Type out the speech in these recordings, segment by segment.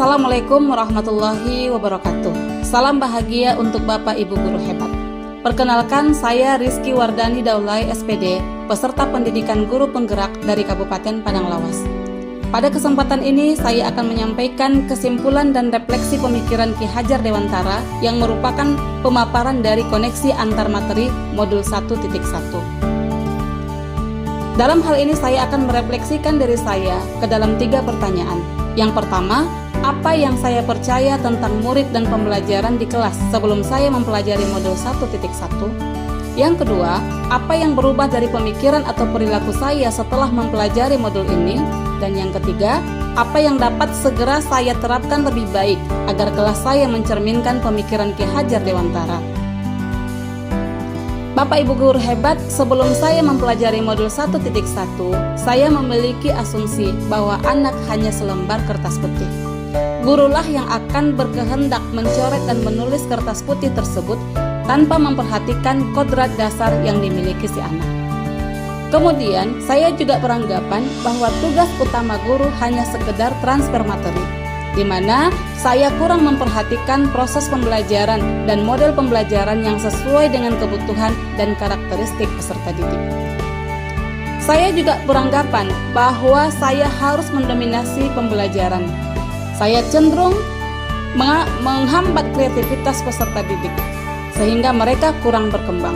Assalamualaikum warahmatullahi wabarakatuh. Salam bahagia untuk Bapak Ibu guru hebat. Perkenalkan, saya Rizky Wardani Daulay SPD, peserta pendidikan guru penggerak dari Kabupaten Padang Lawas. Pada kesempatan ini, saya akan menyampaikan kesimpulan dan refleksi pemikiran Ki Hajar Dewantara yang merupakan pemaparan dari koneksi antar materi modul 1.1. Dalam hal ini, saya akan merefleksikan diri saya ke dalam 3 pertanyaan. Yang pertama, apa yang saya percaya tentang murid dan pembelajaran di kelas sebelum saya mempelajari modul 1.1? Yang kedua, apa yang berubah dari pemikiran atau perilaku saya setelah mempelajari modul ini? Dan yang ketiga, apa yang dapat segera saya terapkan lebih baik agar kelas saya mencerminkan pemikiran Ki Hajar Dewantara? Bapak Ibu guru hebat, sebelum saya mempelajari modul 1.1, saya memiliki asumsi bahwa anak hanya selembar kertas putih. Gurulah yang akan berkehendak mencoret dan menulis kertas putih tersebut tanpa memperhatikan kodrat dasar yang dimiliki si anak. Kemudian, saya juga beranggapan bahwa tugas utama guru hanya sekedar transfer materi, di mana saya kurang memperhatikan proses pembelajaran dan model pembelajaran yang sesuai dengan kebutuhan dan karakteristik peserta didik. Saya juga beranggapan bahwa saya harus mendominasi pembelajaran. Saya cenderung menghambat kreativitas peserta didik, sehingga mereka kurang berkembang.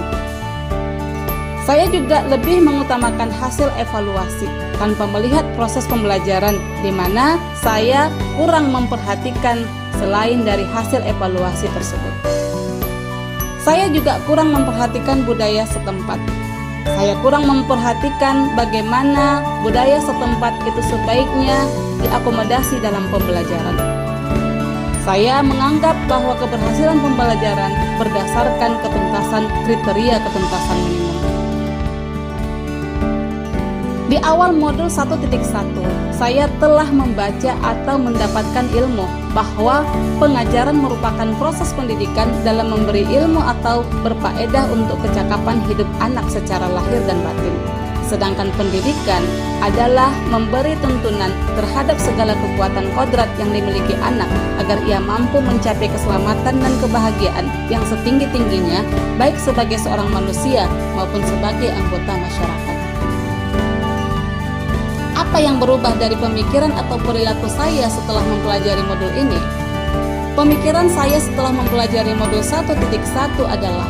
Saya juga lebih mengutamakan hasil evaluasi tanpa melihat proses pembelajaran, di mana saya kurang memperhatikan selain dari hasil evaluasi tersebut. Saya juga kurang memperhatikan budaya setempat. Saya kurang memperhatikan bagaimana budaya setempat itu sebaiknya diakomodasi dalam pembelajaran. Saya menganggap bahwa keberhasilan pembelajaran berdasarkan ketuntasan kriteria ketuntasan minimum. Di awal modul 1.1, saya telah membaca atau mendapatkan ilmu bahwa pengajaran merupakan proses pendidikan dalam memberi ilmu atau berfaedah untuk kecakapan hidup anak secara lahir dan batin. Sedangkan pendidikan adalah memberi tuntunan terhadap segala kekuatan kodrat yang dimiliki anak agar ia mampu mencapai keselamatan dan kebahagiaan yang setinggi-tingginya, baik sebagai seorang manusia maupun sebagai anggota masyarakat. Apa yang berubah dari pemikiran atau perilaku saya setelah mempelajari modul ini? Pemikiran saya setelah mempelajari modul 1.1 adalah: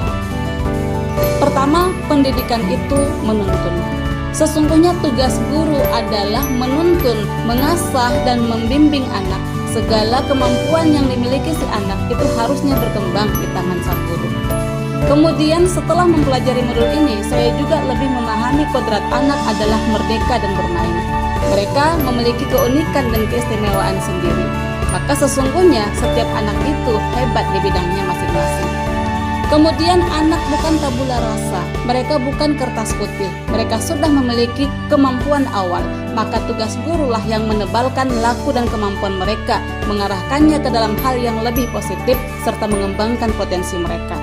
pertama, pendidikan itu menuntun. Sesungguhnya tugas guru adalah menuntun, mengasah, dan membimbing anak. Segala kemampuan yang dimiliki si anak itu harusnya berkembang di tangan sang guru. Kemudian setelah mempelajari modul ini, saya juga lebih memahami kodrat anak adalah merdeka dan bermain. Mereka memiliki keunikan dan keistimewaan sendiri. Maka sesungguhnya setiap anak itu hebat di bidangnya masing-masing. Kemudian anak bukan tabula rasa, mereka bukan kertas putih, mereka sudah memiliki kemampuan awal, maka tugas gurulah yang menebalkan laku dan kemampuan mereka, mengarahkannya ke dalam hal yang lebih positif, serta mengembangkan potensi mereka.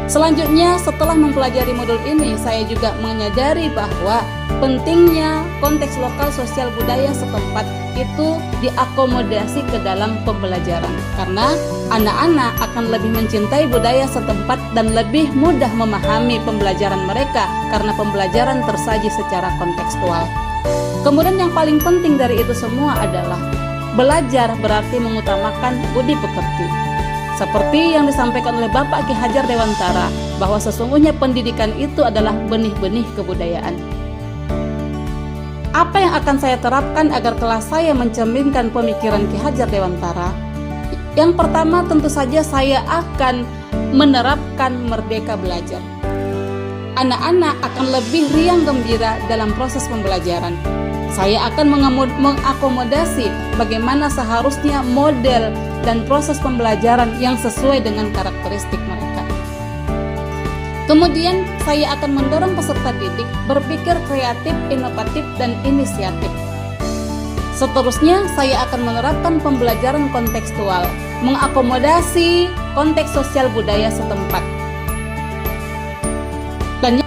Selanjutnya, setelah mempelajari modul ini, saya juga menyadari bahwa pentingnya konteks lokal sosial budaya setempat itu diakomodasi ke dalam pembelajaran, karena anak-anak akan lebih mencintai budaya setempat dan lebih mudah memahami pembelajaran mereka karena pembelajaran tersaji secara kontekstual. Kemudian yang paling penting dari itu semua adalah belajar berarti mengutamakan budi pekerti. Seperti yang disampaikan oleh Bapak Ki Hajar Dewantara, bahwa sesungguhnya pendidikan itu adalah benih-benih kebudayaan. Apa yang akan saya terapkan agar kelas saya mencerminkan pemikiran Ki Hajar Dewantara? Yang pertama, tentu saja saya akan menerapkan merdeka belajar. Anak-anak akan lebih riang gembira dalam proses pembelajaran. Saya akan mengakomodasi bagaimana seharusnya model dan proses pembelajaran yang sesuai dengan karakteristik mereka. Kemudian, saya akan mendorong peserta didik berpikir kreatif, inovatif, dan inisiatif. Seterusnya, saya akan menerapkan pembelajaran kontekstual, mengakomodasi konteks sosial budaya setempat. Dan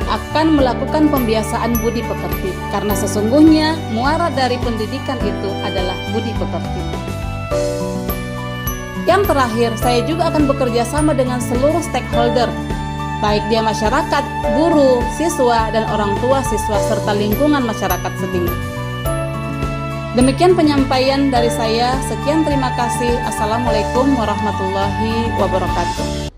akan melakukan pembiasaan budi pekerti, karena sesungguhnya muara dari pendidikan itu adalah budi pekerti. Yang terakhir, saya juga akan bekerja sama dengan seluruh stakeholder, baik dia masyarakat, guru, siswa, dan orang tua siswa, serta lingkungan masyarakat setinggi. Demikian penyampaian dari saya. Sekian, terima kasih. Assalamualaikum warahmatullahi wabarakatuh.